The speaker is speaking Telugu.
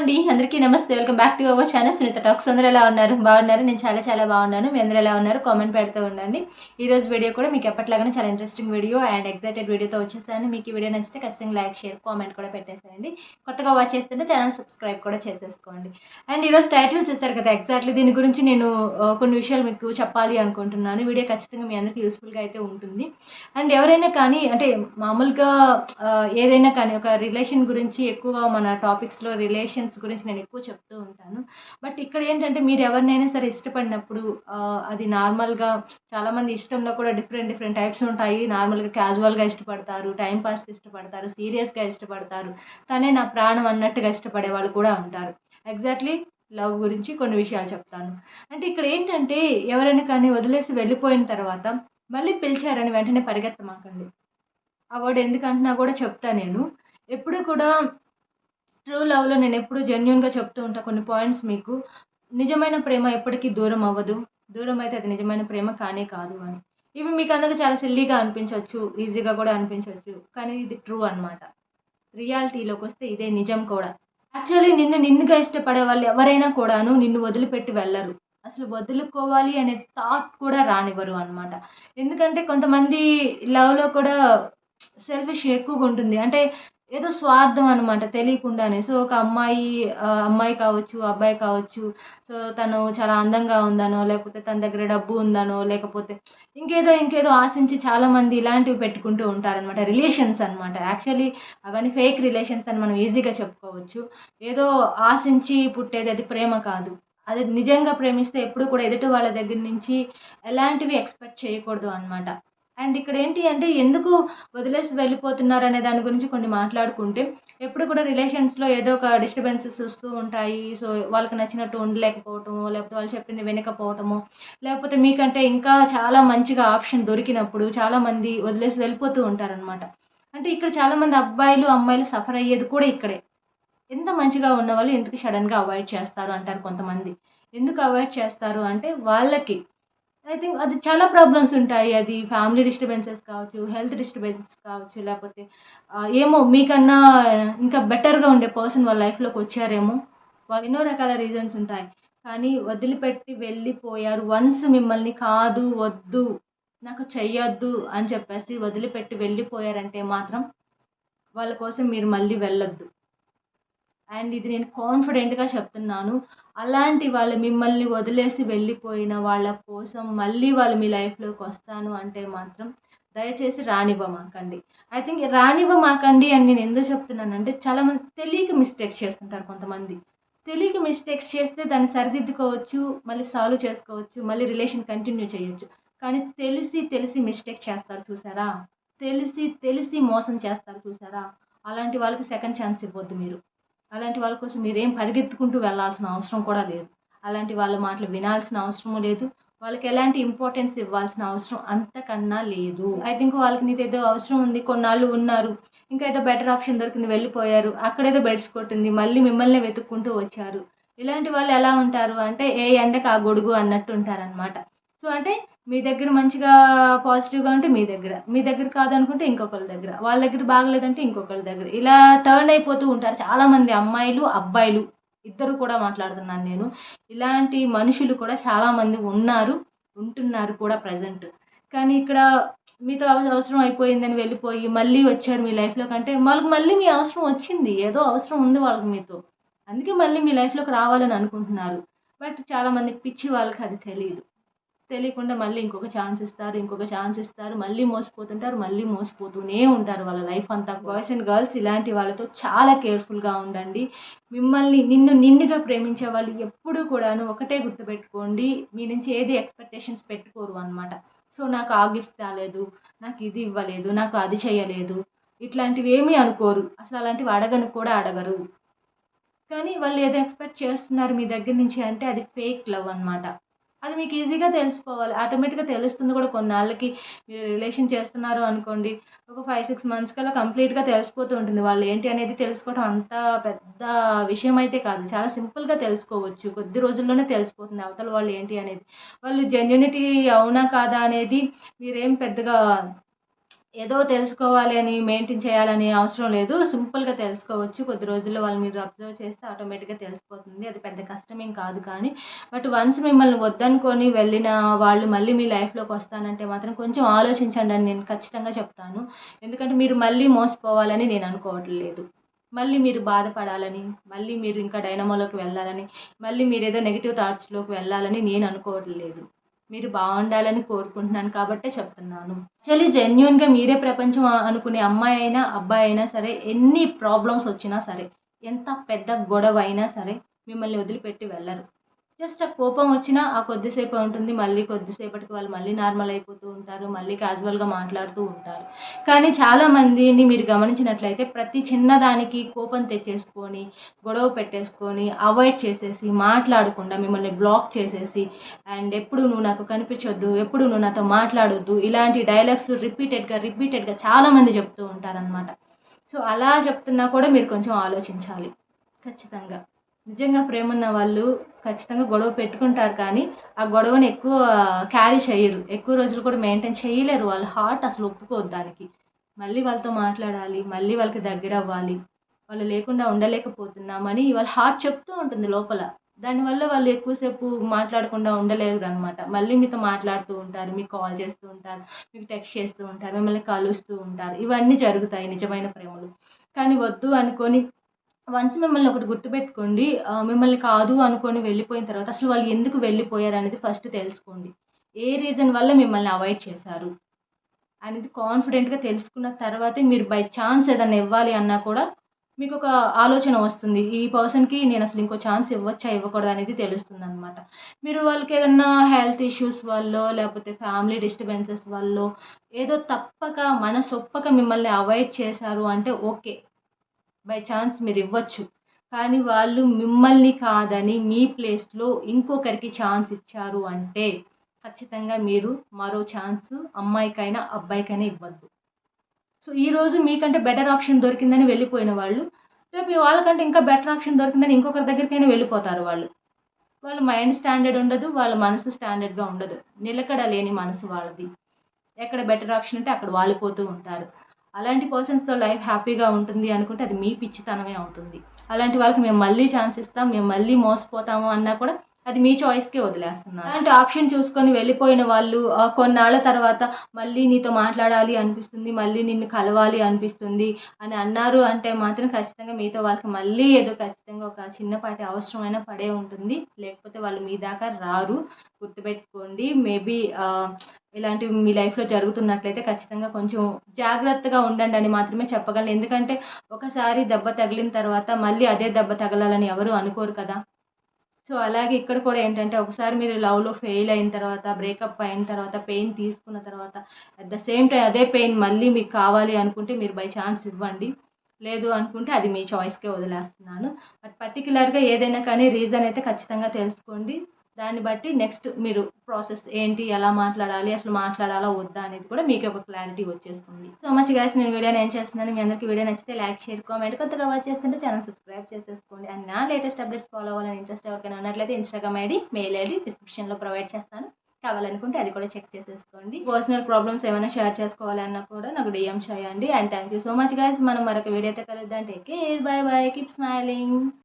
అండి. అందరికీ నమస్తే. Welcome back to our channel Sunitha talks. అందరూ ఎలా ఉన్నారు? బాగున్నారు. నేను చాలా బాగున్నాను. మీ అందరూ ఎలా ఉన్నారు? కామెంట్ పెడుతూ ఉండండి. ఈరోజు వీడియో కూడా మీకు ఎప్పటిలాగానే చాలా ఇంట్రెస్టింగ్ వీడియో అండ్ ఎక్సైటెడ్ వీడియోతో వచ్చేసాను. మీకు ఈ వీడియో నచ్చితే ఖచ్చితంగా లైక్, షేర్, కామెంట్ కూడా పెట్టేసేయండి. కొత్తగా వాచ్ చేస్తుంటే ఛానల్ సబ్స్క్రైబ్ కూడా చేసేసుకోండి. అండ్ ఈరోజు టైటిల్ చూసారు కదా, ఎగ్జాక్ట్లీ దీని గురించి నేను కొన్ని విషయాలు మీకు చెప్పాలి అనుకుంటున్నాను. వీడియో ఖచ్చితంగా మీ అందరికీ యూస్ఫుల్గా అయితే ఉంటుంది. అండ్ ఎవరైనా కానీ అంటే మామూలుగా ఏదైనా కానీ ఒక రిలేషన్ గురించి ఎక్కువగా మన టాపిక్స్లో రిలేషన్స్ గురించి నేను ఎక్కువ చెప్తూ ఉంటాను. బట్ ఇక్కడ ఏంటంటే మీరు ఎవరినైనా సరే ఇష్టపడినప్పుడు అది నార్మల్గా చాలామంది ఇష్టంలో కూడా డిఫరెంట్ టైప్స్ ఉంటాయి. నార్మల్గా క్యాజువల్గా ఇష్టపడతారు, టైంపాస్కి ఇష్టపడతారు, సీరియస్గా ఇష్టపడతారు, తనే నా ప్రాణం అన్నట్టుగా ఇష్టపడే వాళ్ళు కూడా ఉంటారు. ఎగ్జాక్ట్లీ లవ్ గురించి కొన్ని విషయాలు చెప్తాను. అంటే ఇక్కడ ఏంటంటే ఎవరైనా కానీ వదిలేసి వెళ్ళిపోయిన తర్వాత మళ్ళీ పిలిచారని వెంటనే పరిగెత్తమాకండి. ఆ వర్డ్ ఎందుకంటున్నా కూడా చెప్తా నేను. ఎప్పుడు కూడా ట్రూ లవ్‌లో నేనెప్పుడు జెన్యూన్‌గా చెప్తూ ఉంటా కొన్ని పాయింట్స్ మీకు. నిజమైన ప్రేమ ఎప్పటికీ దూరం అవ్వదు. దూరమైతే అది నిజమైన ప్రేమ కానే కాదు అని. ఇవి మీకందరికి చాలా సిల్లీగా అనిపించొచ్చు. ఈజీగా కూడా అనిపించొచ్చు. కానీ ఇది ట్రూ అనమాట. రియాలిటీలోకొస్తే ఇదే నిజం కూడా. యాక్చువల్లీ నిన్నుగా ఇష్టపడే వాళ్ళు ఎవరైనా కూడాను నిన్ను వదిలిపెట్టి వెళ్ళరు. అసలు వదులుకోవాలి అనే థాట్ కూడా రానివ్వరు అనమాట. ఎందుకంటే కొంతమంది లవ్‌లో కూడా సెల్ఫిష్ ఎక్కువగుంటుంది. అంటే ఏదో స్వార్థం అనమాట తెలియకుండానే. సో, ఒక అమ్మాయి కావచ్చు, అబ్బాయి కావచ్చు. సో, తను చాలా అందంగా ఉందనో, లేకపోతే తన దగ్గర డబ్బు ఉందనో, లేకపోతే ఇంకేదో ఆశించి చాలామంది ఇలాంటివి పెట్టుకుంటూ ఉంటారనమాట. రిలేషన్స్ అనమాట. యాక్చువల్లీ అవన్నీ ఫేక్ రిలేషన్స్ అని మనం ఈజీగా చెప్పుకోవచ్చు. ఏదో ఆశించి పుట్టేది అది ప్రేమ కాదు. అది నిజంగా ప్రేమిస్తే ఎప్పుడు కూడా ఎదుటి వాళ్ళ దగ్గర నుంచి ఎలాంటివి ఎక్స్‌పెక్ట్ చేయకూడదు అనమాట. అండ్ ఇక్కడేంటి అంటే ఎందుకు వదిలేసి వెళ్ళిపోతున్నారనే దాని గురించి కొన్ని మాట్లాడుకుంటే, ఎప్పుడు కూడా రిలేషన్స్‌లో ఏదో ఒక డిస్టర్బెన్సెస్ వస్తూ ఉంటాయి. సో, వాళ్ళకి నచ్చినట్టు ఉండలేకపోవటమో, లేకపోతే వాళ్ళు చెప్పింది వినకపోవటమో, లేకపోతే మీకంటే ఇంకా చాలా మంచిగా ఆప్షన్ దొరికినప్పుడు చాలామంది వదిలేసి వెళ్ళిపోతూ ఉంటారనమాట. అంటే ఇక్కడ చాలామంది అబ్బాయిలు, అమ్మాయిలు సఫర్ అయ్యేది కూడా ఇక్కడే. ఎంత మంచిగా ఉన్నవాళ్ళు ఎందుకు సడెన్‌గా అవాయిడ్ చేస్తారు అంటారు కొంతమంది. ఎందుకు అవాయిడ్ చేస్తారు అంటే వాళ్ళకి ఐ థింక్ అది చాలా ప్రాబ్లమ్స్ ఉంటాయి. అది ఫ్యామిలీ డిస్టర్బెన్సెస్ కావచ్చు, హెల్త్ డిస్టర్బెన్స్ కావచ్చు, లేకపోతే ఏమో మీకన్నా ఇంకా బెటర్‌గా ఉండే పర్సన్ వాళ్ళ లైఫ్‌లోకొచ్చారేమో. వాళ్ళు ఎన్నో రకాల రీజన్స్ ఉంటాయి. కానీ వదిలిపెట్టి వెళ్ళిపోయారు. వన్స్ మిమ్మల్ని కాదు, వద్దు, నాకు చెయ్యొద్దు అని చెప్పేసి వదిలిపెట్టి వెళ్ళిపోయారంటే మాత్రం వాళ్ళ కోసం మీరు మళ్ళీ వెళ్ళొద్దు. అండ్ ఇది నేను కాన్ఫిడెంట్‌గా చెప్తున్నాను. అలాంటి వాళ్ళు మిమ్మల్ని వదిలేసి వెళ్ళిపోయిన వాళ్ళ కోసం మళ్ళీ వాళ్ళు మీ లైఫ్‌లోకొస్తాను అంటే మాత్రం దయచేసి రానివ్వమాకండి. ఐ థింక్ రానివ్వమాకండి అని నేను ఎందుకు చెప్తున్నానంటే చాలామంది తెలియక మిస్టేక్స్ చేస్తుంటారు కొంతమంది. తెలియక మిస్టేక్స్ చేస్తే దాన్ని సరిదిద్దుకోవచ్చు, మళ్ళీ సాల్వ్ చేసుకోవచ్చు, మళ్ళీ రిలేషన్ కంటిన్యూ చేయొచ్చు. కానీ తెలిసి మిస్టేక్ చేస్తారు చూసారా? తెలిసి మోసం చేస్తారు చూసారా? అలాంటి వాళ్ళకి సెకండ్ ఛాన్స్ ఇవ్వొద్దు మీరు. అలాంటి వాళ్ళ కోసం మీరేం పరిగెత్తుకుంటూ వెళ్ళాల్సిన అవసరం కూడా లేదు. అలాంటి వాళ్ళ మాటలు వినాల్సిన అవసరము లేదు. వాళ్ళకి ఎలాంటి ఇంపార్టెన్స్ ఇవ్వాల్సిన అవసరం అంతకన్నా లేదు. ఐ థింక్ వాళ్ళకి నీదేదో అవసరం ఉంది. కొన్నాళ్ళు ఉన్నారు. ఇంకా ఏదో బెటర్ ఆప్షన్ దొరికింది వెళ్ళిపోయారు. అక్కడేదో బెడిసి కొట్టింది. మళ్ళీ మిమ్మల్నే వెతుక్కుంటూ వచ్చారు. ఇలాంటి వాళ్ళు ఎలా ఉంటారు అంటే ఏ ఎండకి ఆ గొడుగు అన్నట్టు ఉంటారనమాట. సో, అంటే మీ దగ్గర మంచిగా పాజిటివ్‌గా ఉంటే మీ దగ్గర కాదనుకుంటే ఇంకొకళ్ళ దగ్గర, వాళ్ళ దగ్గర బాగలేదంటే ఇంకొకళ్ళ దగ్గర. ఇలా టర్న్ అయిపోతూ ఉంటారు చాలామంది అమ్మాయిలు, అబ్బాయిలు ఇద్దరు కూడా మాట్లాడుతున్నాను నేను. ఇలాంటి మనుషులు కూడా చాలామంది ఉన్నారు, ఉంటున్నారు కూడా ప్రెజెంట్. కానీ ఇక్కడ మీతో అవసరం అయిపోయిందని వెళ్ళిపోయి మళ్ళీ వచ్చారు మీ లైఫ్‌లోకి అంటే వాళ్ళకి మళ్ళీ మీ అవసరం వచ్చింది. ఏదో అవసరం ఉంది వాళ్ళకి మీతో. అందుకే మళ్ళీ మీ లైఫ్‌లోకి రావాలని అనుకుంటున్నారు. బట్ చాలామందికి పిచ్చి వాళ్ళకి అది తెలీదు. తెలియకుండా మళ్ళీ ఇంకొక ఛాన్స్ ఇస్తారు. మళ్ళీ మోసపోతూనే ఉంటారు వాళ్ళ లైఫ్ అంతా. బాయ్స్ అండ్ గర్ల్స్ ఇలాంటి వాళ్ళతో చాలా కేర్‌ఫుల్‌గా ఉండండి. నిన్నుగా ప్రేమించే వాళ్ళు ఎప్పుడూ కూడాను ఒకటే గుర్తుపెట్టుకోండి. మీ నుంచి ఏది ఎక్స్‌పెక్టేషన్స్ పెట్టుకోరు అనమాట. సో, నాకు ఆ గిఫ్ట్ రాలేదు, నాకు ఇది ఇవ్వలేదు, నాకు అది చేయలేదు, ఇట్లాంటివి ఏమీ అనుకోరు. అసలు అలాంటివి అడగను కూడా అడగరు. కానీ వాళ్ళు ఏదో ఎక్స్‌పెక్ట్ చేస్తున్నారు మీ దగ్గర నుంచి అంటే అది ఫేక్ లవ్ అనమాట. అది మీకు ఈజీగా తెలిసిపోవాలి. ఆటోమేటిక్‌గా తెలుస్తుంది కూడా కొన్నాళ్ళకి. మీరు రిలేషన్ చేస్తున్నారు అనుకోండి. ఒక 5, 6 మంత్స్ కల్లా కంప్లీట్‌గా తెలిసిపోతూ ఉంటుంది. వాళ్ళు ఏంటి అనేది తెలుసుకోవడం అంత పెద్ద విషయం అయితే కాదు. చాలా సింపుల్‌గా తెలుసుకోవచ్చు. కొద్ది రోజుల్లోనే తెలిసిపోతుంది అవతల వాళ్ళు ఏంటి అనేది. వాళ్ళు జెన్యూనిటీ అవునా కాదా అనేది మీరేం పెద్దగా ఏదో తెలుసుకోవాలి అని మెయింటైన్ చేయాలని అవసరం లేదు. సింపుల్‌గా తెలుసుకోవచ్చు. కొద్ది రోజుల్లో వాళ్ళు మీరు అబ్జర్వ్ చేస్తే ఆటోమేటిక్‌గా తెలిసిపోతుంది. అది పెద్ద కష్టమేం కాదు కానీ, బట్ వన్స్ మిమ్మల్ని వద్దనుకొని వెళ్ళిన వాళ్ళు మళ్ళీ మీ లైఫ్‌లోకి వస్తానంటే మాత్రం కొంచెం ఆలోచించండి అని నేను ఖచ్చితంగా చెప్తాను. ఎందుకంటే మీరు మళ్ళీ మోసపోవాలని నేను అనుకోవట్లేదు. మళ్ళీ మీరు బాధపడాలని, మళ్ళీ మీరు ఇంకా డైనమోలోకి వెళ్ళాలని, మళ్ళీ మీరేదో నెగెటివ్ థాట్స్‌లోకి వెళ్ళాలని నేను అనుకోవట్లేదు. మీరు బావుండాలని కోరుకుంటున్నాను కాబట్టే చెప్తున్నాను. యాక్చువల్లీ జెన్యూన్‌గా మీరే ప్రపంచం అనుకునే అమ్మాయి అయినా, అబ్బాయి అయినా సరే, ఎన్ని ప్రాబ్లమ్స్ వచ్చినా సరే, ఎంత పెద్ద గొడవ అయినా సరే, మిమ్మల్ని వదిలిపెట్టి వెళ్ళరు. జస్ట్ ఆ కోపం వచ్చినా ఆ కొద్దిసేపే ఉంటుంది. మళ్ళీ కొద్దిసేపటికి వాళ్ళు మళ్ళీ నార్మల్ అయిపోతూ ఉంటారు. మళ్ళీ క్యాజువల్‌గా మాట్లాడుతూ ఉంటారు. కానీ చాలా మందిని మీరు గమనించినట్లయితే ప్రతి చిన్నదానికి కోపం తెచ్చేసుకొని, గొడవ పెట్టేసుకొని, అవాయిడ్ చేసేసి, మాట్లాడకుండా మిమ్మల్ని బ్లాక్ చేసేసి అండ్ ఎప్పుడు నువ్వు నాకు కనిపించొద్దు, ఎప్పుడు నువ్వు నాతో మాట్లాడొద్దు, ఇలాంటి డైలాగ్స్ రిపీటెడ్‌గా చాలామంది చెప్తూ ఉంటారనమాట. సో, అలా చెప్తున్నా కూడా మీరు కొంచెం ఆలోచించాలి. ఖచ్చితంగా. నిజంగా ప్రేమున్న వాళ్ళు ఖచ్చితంగా గొడవ పెట్టుకుంటారు కానీ, ఆ గొడవని ఎక్కువ క్యారీ చెయ్యరు. ఎక్కువ రోజులు కూడా మెయింటైన్ చేయలేరు. వాళ్ళ హార్ట్ అసలు ఒప్పుకోదు దానికి. మళ్ళీ వాళ్ళతో మాట్లాడాలి, మళ్ళీ వాళ్ళకి దగ్గరవ్వాలి. వాళ్ళు లేకుండా ఉండలేకపోతున్నామని వాళ్ళ హార్ట్ చెప్తూ ఉంటుంది లోపల. దానివల్ల వాళ్ళు ఎక్కువ సేపు మాట్లాడకుండా ఉండలేరనమాట. మళ్ళీ మీతో మాట్లాడుతూ ఉంటారు. మీకు కాల్ చేస్తూ ఉంటారు. మీకు టెక్స్ట్ చేస్తూ ఉంటారు. మిమ్మల్ని కలుస్తూ ఉంటారు. ఇవన్నీ జరుగుతాయి నిజమైన ప్రేమలో. కానీ వద్దు అనుకోని వన్స్ మిమ్మల్ని ఒకటి గుర్తుపెట్టుకోండి. మిమ్మల్ని కాదు అనుకోని వెళ్ళిపోయిన తర్వాత అసలు వాళ్ళు ఎందుకు వెళ్ళిపోయారనేది ఫస్ట్ తెలుసుకోండి. ఏ రీజన్ వల్ల మిమ్మల్ని అవాయిడ్ చేశారు అనేది కాన్ఫిడెంట్‌గా తెలుసుకున్న తర్వాతే మీరు బై ఛాన్స్ ఏదన్నా ఇవ్వాలి అన్నా కూడా మీకొక ఆలోచన వస్తుంది. ఈ పర్సన్‌కి నేనసలు ఇంకో ఛాన్స్ ఇవ్వచ్చా? ఇవ్వకూడదా? అనేది తెలుస్తుందనమాట. మీరు వాళ్ళకేదన్నా హెల్త్ ఇష్యూస్ వల్లో, లేపోతే ఫ్యామిలీ డిస్టర్బెన్సెస్ వల్లో ఏదో తప్పక మనసొప్పక మిమ్మల్ని అవాయిడ్ చేశారు అంటే ఓకే. By chance మీరివ్వచ్చు. కానీ వాళ్ళు మిమ్మల్ని కాదని మీ ప్లేస్‌లో ఇంకొకరికి ఛాన్స్ ఇచ్చారు అంటే, ఖచ్చితంగా మీరు మరో ఛాన్స్ అమ్మాయికైనా, అబ్బాయికైనా ఇవ్వద్దు. సో, ఈరోజు మీకంటే బెటర్ ఆప్షన్ దొరికిందని వెళ్ళిపోయిన వాళ్ళు, రేపు వాళ్ళకంటే ఇంకా బెటర్ ఆప్షన్ దొరికిందని ఇంకొకరి దగ్గరికైనా వెళ్ళిపోతారు వాళ్ళు. వాళ్ళ మైండ్ స్టాండర్డ్ ఉండదు. వాళ్ళ మనసు స్టాండర్డ్‌గా ఉండదు. నిలకడ లేని మనసు వాళ్ళది. ఎక్కడ బెటర్ ఆప్షన్ ఉంటే అక్కడ వాలిపోతూ ఉంటారు. అలాంటి పర్సన్స్‌తో లైఫ్ హ్యాపీగా ఉంటుంది అనుకుంటే అది మీ పిచ్చితనమే అవుతుంది. అలాంటి వాళ్ళకి మేము మళ్ళీ ఛాన్స్ ఇస్తాం, మేము మళ్ళీ మోసపోతాము అన్నా కూడా అది మీ చాయిస్‌కే వదిలేస్తున్నాను. అలాంటి ఆప్షన్ చూసుకొని వెళ్ళిపోయిన వాళ్ళు కొన్నాళ్ళ తర్వాత మళ్ళీ నీతో మాట్లాడాలి అనిపిస్తుంది, మళ్ళీ నిన్ను కలవాలి అనిపిస్తుంది అని అన్నారు అంటే మాత్రం ఖచ్చితంగా మీతో వాళ్ళకి మళ్ళీ ఏదో ఖచ్చితంగా ఒక చిన్నపాటి అవసరమైనా పడే ఉంటుంది. లేకపోతే వాళ్ళు మీ దాకా రారు. గుర్తుపెట్టుకోండి. మేబీ ఇలాంటివి మీ లైఫ్‌లో జరుగుతున్నట్లయితే ఖచ్చితంగా కొంచెం జాగ్రత్తగా ఉండండని మాత్రమే చెప్పగలను. ఎందుకంటే ఒకసారి దెబ్బ తగిలిన తర్వాత మళ్ళీ అదే దెబ్బ తగలాలని ఎవరు అనుకోరు కదా! సో, అలాగే ఇక్కడ కూడా ఏంటంటే ఒకసారి మీరు లవ్‌లో ఫెయిల్ అయిన తర్వాత, బ్రేకప్ అయిన తర్వాత, పెయిన్ తీసుకున్న తర్వాత అట్ ద సేమ్ టైమ్ అదే పెయిన్ మళ్ళీ మీకు కావాలి అనుకుంటే మీరు బై ఛాన్స్ ఇవ్వండి. లేదు అనుకుంటే అది మీ చాయిస్‌కే వదిలేస్తున్నాను. బట్ పర్టిక్యులర్‌గా ఏదైనా కానీ రీజన్ అయితే ఖచ్చితంగా తెలుసుకోండి. దాన్ని బట్టి నెక్స్ట్ మీరు ప్రాసెస్ ఏంటి? ఎలా మాట్లాడాలి? అసలు మాట్లాడాలా? వద్దా? అనేది కూడా మీకే ఒక క్లారిటీ వచ్చేస్తుంది. సో మచ్ గైస్ నేను వీడియోని ఏం చేస్తున్నాను. మీ అందరికీ వీడియో నచ్చితే లైక్, షేర్, కామెంట్. కొత్తగా వాచ్ చేస్తుంటే ఛానల్ సబ్స్క్రైబ్ చేసేసుకోండి. అండ్ నా లేటెస్ట్ అప్డేట్స్ ఫాలో అవ్వాలని ఇంట్రెస్ట్ ఎవరికైనా ఉన్నట్లయితే ఇన్‌స్టాగ్రామ్ ఐడీ, మెయిల్ ఐడీ డిస్క్రిప్షన్‌లో ప్రొవైడ్ చేస్తాను. కావాలనుకుంటే అది కూడా చెక్ చేసేసుకోండి. పర్సనల్ ప్రాబ్లమ్స్ ఏమైనా షేర్ చేసుకోవాలన్నా కూడా నాకు డీఎం చేయండి. And thank you so much guys. మనం మరొక వీడియోతో కలుద్దాం. Take care. By by. Keep smiling.